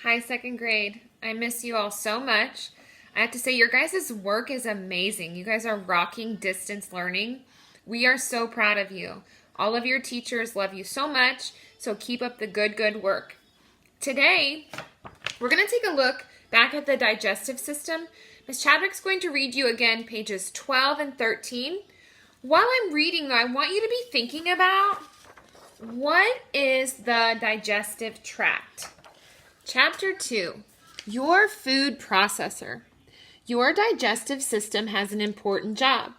Hi, second grade. I miss you all so much. I have to say, your guys' work is amazing. You guys are rocking distance learning. We are so proud of you. All of your teachers love you so much, so keep up the good work. Today, we're going to take a look back at the digestive system. Miss Chadwick's going to read you again pages 12 and 13. While I'm reading, I want you to be thinking about what is the digestive tract. Chapter 2, your food processor. Your digestive system has an important job.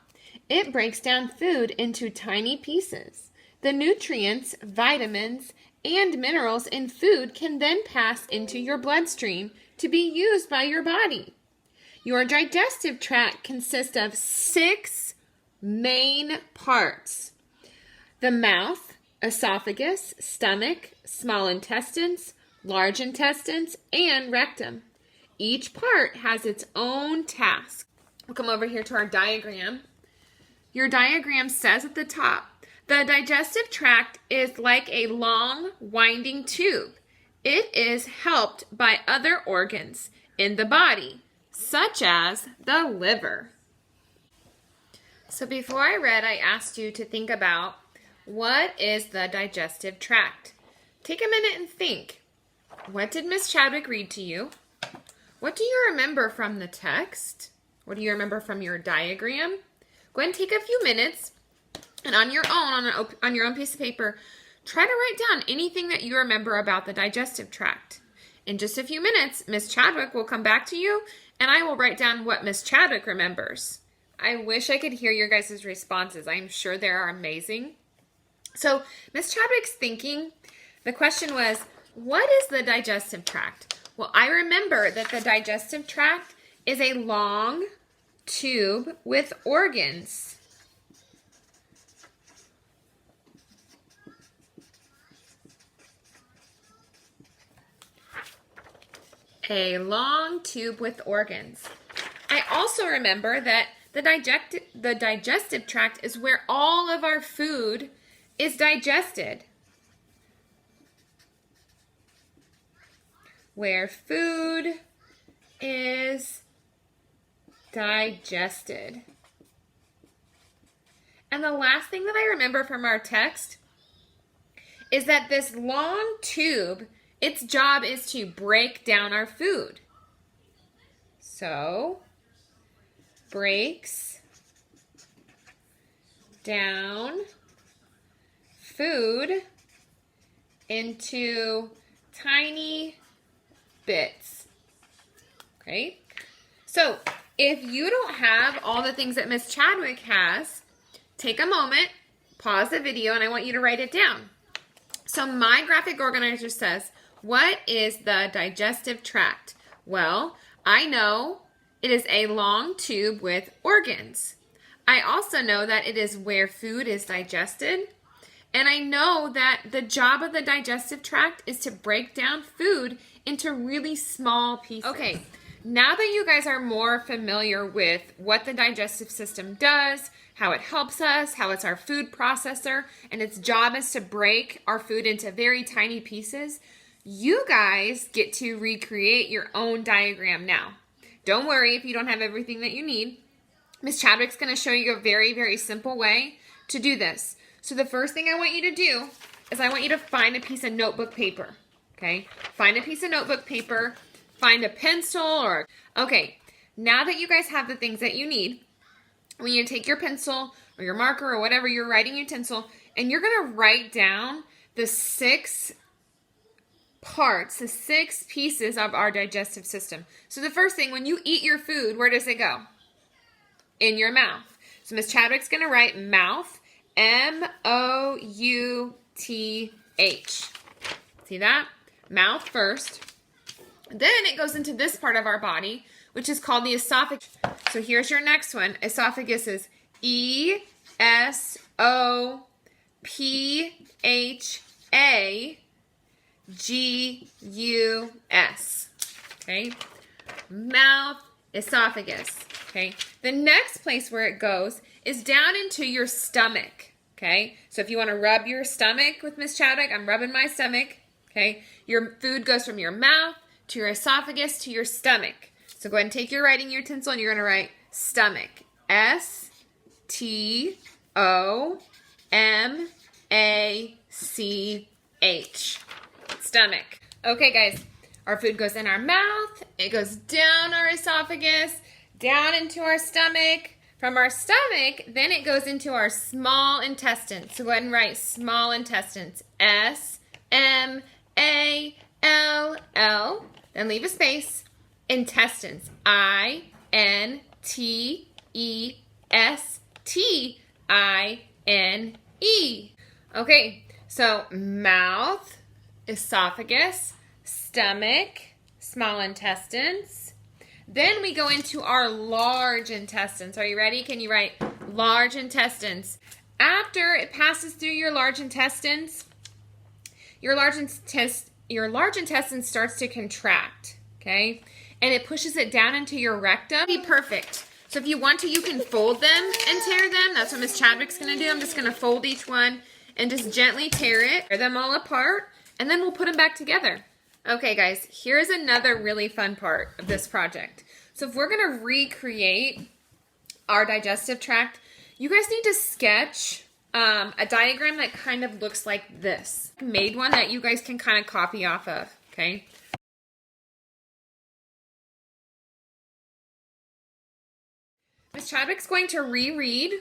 It breaks down food into tiny pieces. The nutrients, vitamins, and minerals in food can then pass into your bloodstream to be used by your body. Your digestive tract consists of 6 main parts: the mouth, esophagus, stomach, small intestines, large intestines, and rectum. Each part has its own task. We'll come over here to our diagram. Your diagram says at the top, the digestive tract is like a long, winding tube. It is helped by other organs in the body, such as the liver. So before I read, I asked you to think about what is the digestive tract. Take a minute and think. What did Miss Chadwick read to you? What do you remember from the text? What do you remember from your diagram? Go ahead and take a few minutes, and on your own piece of paper, try to write down anything that you remember about the digestive tract. In just a few minutes, Miss Chadwick will come back to you, and I will write down what Miss Chadwick remembers. I wish I could hear your guys' responses. I'm sure they are amazing. So, Miss Chadwick's thinking, the question was, what is the digestive tract? Well, I remember that the digestive tract is a long tube with organs. A long tube with organs. I also remember that the digestive tract is where all of our food is digested. Where food is digested. And the last thing that I remember from our text is that this long tube, its job is to break down our food. So, breaks down food into tiny bits. Okay? So, if you don't have all the things that Miss Chadwick has, take a moment, pause the video, and I want you to write it down. So, my graphic organizer says, what is the digestive tract? Well, I know it is a long tube with organs. I also know that it is where food is digested. And I know that the job of the digestive tract is to break down food into really small pieces. Okay, now that you guys are more familiar with what the digestive system does, how it helps us, how it's our food processor, and its job is to break our food into very tiny pieces, you guys get to recreate your own diagram now. Don't worry if you don't have everything that you need. Miss Chadwick's going to show you a very simple way to do this. So the first thing I want you to do is I want you to find a piece of notebook paper, okay? Find a piece of notebook paper, find a pencil okay, now that you guys have the things that you need, I want you to take your pencil or your marker or whatever your writing utensil, and you're going to write down the 6 parts, the 6 pieces of our digestive system. So the first thing, when you eat your food, where does it go? In your mouth. So Miss Chadwick's going to write mouth, M-O-U-T-H. See that? Mouth first. Then it goes into this part of our body, which is called the esophagus. So here's your next one. Esophagus is E-S-O-P-H-A-G-U-S. Okay? Mouth, esophagus. Okay? The next place where it goes is down into your stomach. Okay? So if you want to rub your stomach with Miss Chadwick, I'm rubbing my stomach. Okay? Your food goes from your mouth to your esophagus, to your stomach. So go ahead and take your writing utensil and you're going to write stomach. S-T-O-M-A-C-H. Stomach. Okay, guys. Our food goes in our mouth. It goes down our esophagus, down into our stomach. From our stomach, then it goes into our small intestines. So go ahead and write small intestines. S-M-A-L-L. Then leave a space. Intestines. I-N-T-E-S-T-I-N-E. Okay, so mouth, esophagus, stomach, small intestines. Then we go into our large intestines. Are you ready? Can you write large intestines? After it passes through your large intestines, your large intestine starts to contract, okay? And it pushes it down into your rectum. Be perfect. So if you want to, you can fold them and tear them. That's what Miss Chadwick's going to do. I'm just going to fold each one and just gently tear them all apart, and then we'll put them back together. Okay, guys, here's another really fun part of this project. So if we're going to recreate our digestive tract, you guys need to sketch a diagram that kind of looks like this. I made one that you guys can kind of copy off of, okay? Miss Chadwick's going to reread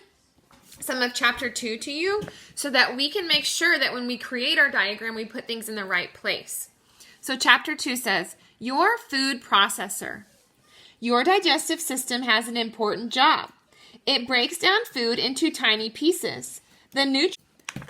some of chapter 2 to you so that we can make sure that when we create our diagram, we put things in the right place. So chapter 2 says, your food processor. Your digestive system has an important job. It breaks down food into tiny pieces. The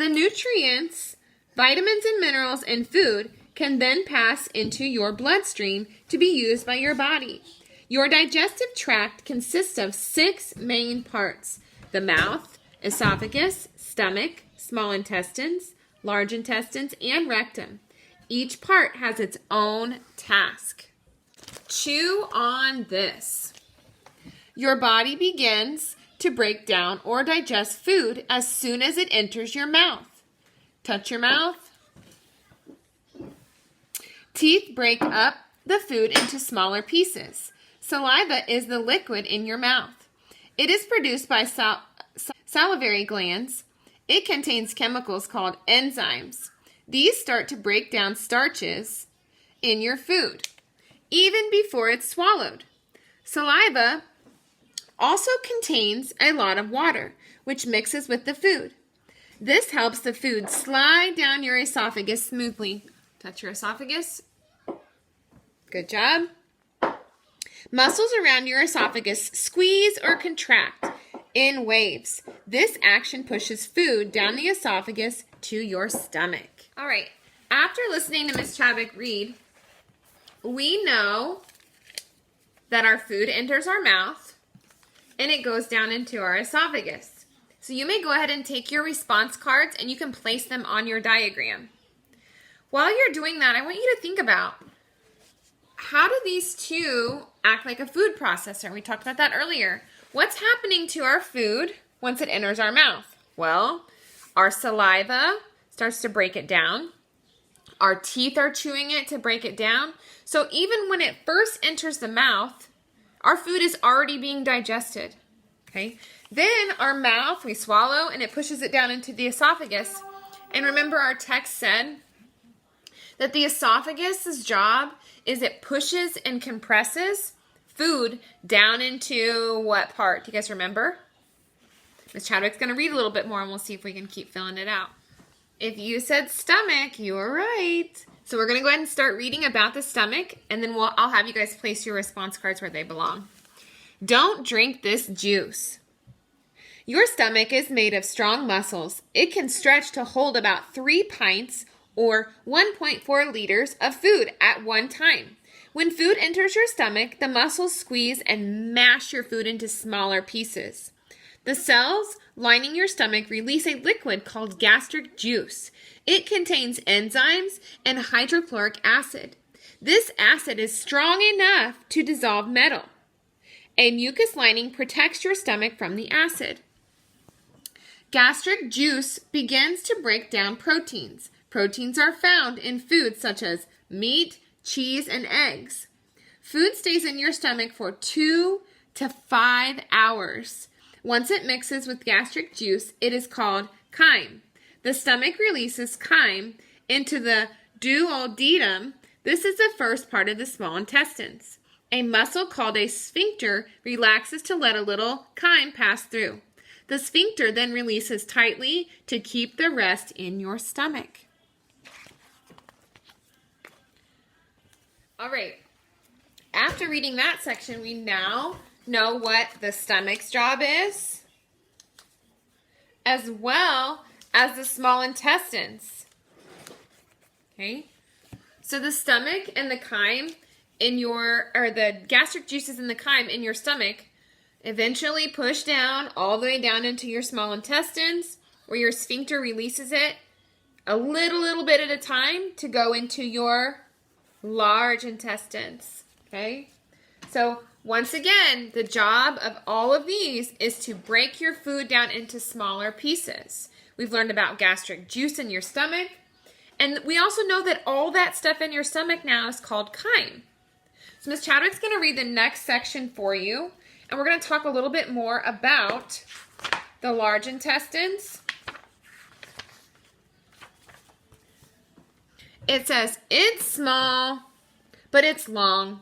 nutrients, vitamins, and minerals in food can then pass into your bloodstream to be used by your body. Your digestive tract consists of 6 main parts: the mouth, esophagus, stomach, small intestines, large intestines, and rectum. Each part has its own task. Chew on this. Your body begins to break down or digest food as soon as it enters your mouth. Touch your mouth. Teeth break up the food into smaller pieces. Saliva is the liquid in your mouth. It is produced by salivary glands. It contains chemicals called enzymes. These start to break down starches in your food, even before it's swallowed. Saliva also contains a lot of water, which mixes with the food. This helps the food slide down your esophagus smoothly. Touch your esophagus. Good job. Muscles around your esophagus squeeze or contract in waves. This action pushes food down the esophagus to your stomach. All right, after listening to Miss Chadwick read, we know that our food enters our mouth and it goes down into our esophagus. So you may go ahead and take your response cards and you can place them on your diagram. While you're doing that, I want you to think about, how do these two act like a food processor? We talked about that earlier. What's happening to our food once it enters our mouth? Well, our saliva starts to break it down. Our teeth are chewing it to break it down. So even when it first enters the mouth, our food is already being digested. Okay? Then our mouth, we swallow and it pushes it down into the esophagus. And remember, our text said that the esophagus' job is it pushes and compresses food down into what part? Do you guys remember? Miss Chadwick's going to read a little bit more and we'll see if we can keep filling it out. If you said stomach, you were right. So we're going to go ahead and start reading about the stomach, and then I'll have you guys place your response cards where they belong. Don't drink this juice. Your stomach is made of strong muscles. It can stretch to hold about 3 pints or 1.4 liters of food at one time. When food enters your stomach, the muscles squeeze and mash your food into smaller pieces. The cells lining your stomach release a liquid called gastric juice. It contains enzymes and hydrochloric acid. This acid is strong enough to dissolve metal. A mucus lining protects your stomach from the acid. Gastric juice begins to break down proteins. Proteins are found in foods such as meat, cheese, and eggs. Food stays in your stomach for 2 to 5 hours. Once it mixes with gastric juice, it is called chyme. The stomach releases chyme into the duodenum. This is the first part of the small intestines. A muscle called a sphincter relaxes to let a little chyme pass through. The sphincter then releases tightly to keep the rest in your stomach. All right. After reading that section, we now know what the stomach's job is, as well as the small intestines. Okay? So the stomach and the chyme the gastric juices in the chyme in your stomach eventually push down all the way down into your small intestines, where your sphincter releases it a little bit at a time to go into your large intestines. Okay? So once again, the job of all of these is to break your food down into smaller pieces. We've learned about gastric juice in your stomach, and we also know that all that stuff in your stomach now is called chyme. So Ms. Chadwick's going to read the next section for you, and we're going to talk a little bit more about the large intestines. It says, it's small, but it's long.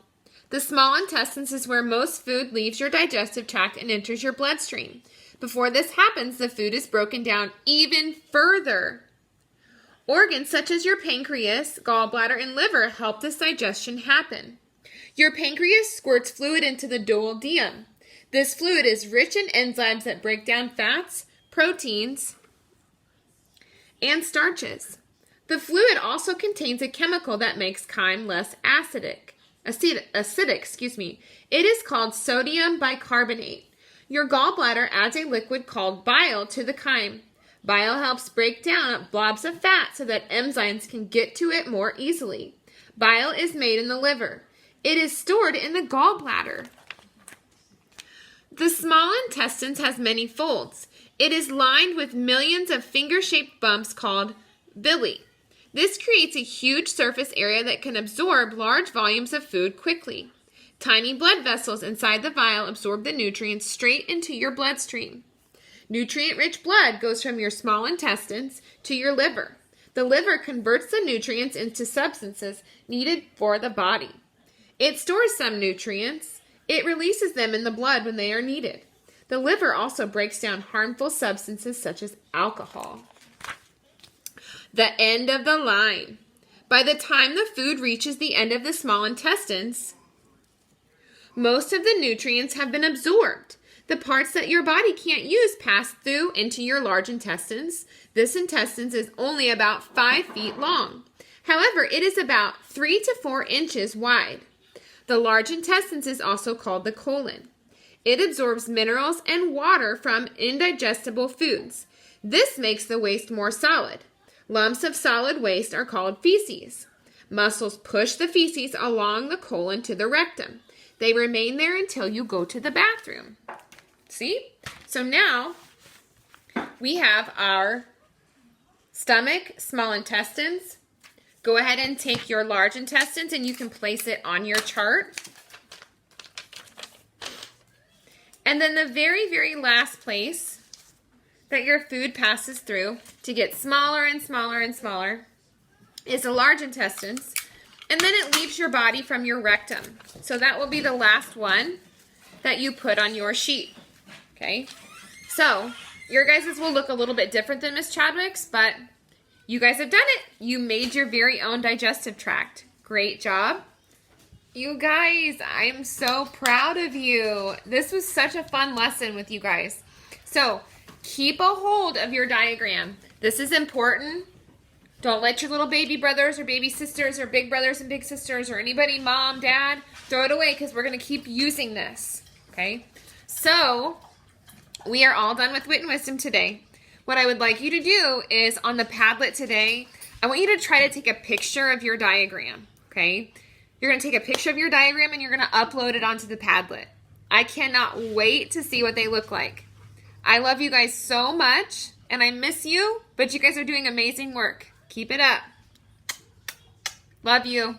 The small intestines is where most food leaves your digestive tract and enters your bloodstream. Before this happens, the food is broken down even further. Organs such as your pancreas, gallbladder, and liver help this digestion happen. Your pancreas squirts fluid into the duodenum. This fluid is rich in enzymes that break down fats, proteins, and starches. The fluid also contains a chemical that makes chyme less acidic. It is called sodium bicarbonate. Your gallbladder adds a liquid called bile to the chyme. Bile helps break down blobs of fat so that enzymes can get to it more easily. Bile is made in the liver. It is stored in the gallbladder. The small intestines has many folds. It is lined with millions of finger-shaped bumps called villi. This creates a huge surface area that can absorb large volumes of food quickly. Tiny blood vessels inside the vial absorb the nutrients straight into your bloodstream. Nutrient-rich blood goes from your small intestines to your liver. The liver converts the nutrients into substances needed for the body. It stores some nutrients. It releases them in the blood when they are needed. The liver also breaks down harmful substances such as alcohol. The end of the line. By the time the food reaches the end of the small intestines, most of the nutrients have been absorbed. The parts that your body can't use pass through into your large intestines. This intestine is only about 5 feet long. However, it is about 3 to 4 inches wide. The large intestines is also called the colon. It absorbs minerals and water from indigestible foods. This makes the waste more solid. Lumps of solid waste are called feces. Muscles push the feces along the colon to the rectum. They remain there until you go to the bathroom. See? So now we have our stomach, small intestines. Go ahead and take your large intestines and you can place it on your chart. And then the very, very last place that your food passes through to get smaller and smaller and smaller is the large intestines. And then it leaves your body from your rectum. So that will be the last one that you put on your sheet. Okay? So your guys' will look a little bit different than Miss Chadwick's, but you guys have done it. You made your very own digestive tract. Great job. You guys, I'm so proud of you. This was such a fun lesson with you guys. So keep a hold of your diagram. This is important. Don't let your little baby brothers or baby sisters or big brothers and big sisters or anybody, mom, dad, throw it away because we're going to keep using this. Okay? So we are all done with Wit and Wisdom today. What I would like you to do is on the Padlet today, I want you to try to take a picture of your diagram. Okay? You're going to take a picture of your diagram and you're going to upload it onto the Padlet. I cannot wait to see what they look like. I love you guys so much, and I miss you, but you guys are doing amazing work. Keep it up. Love you.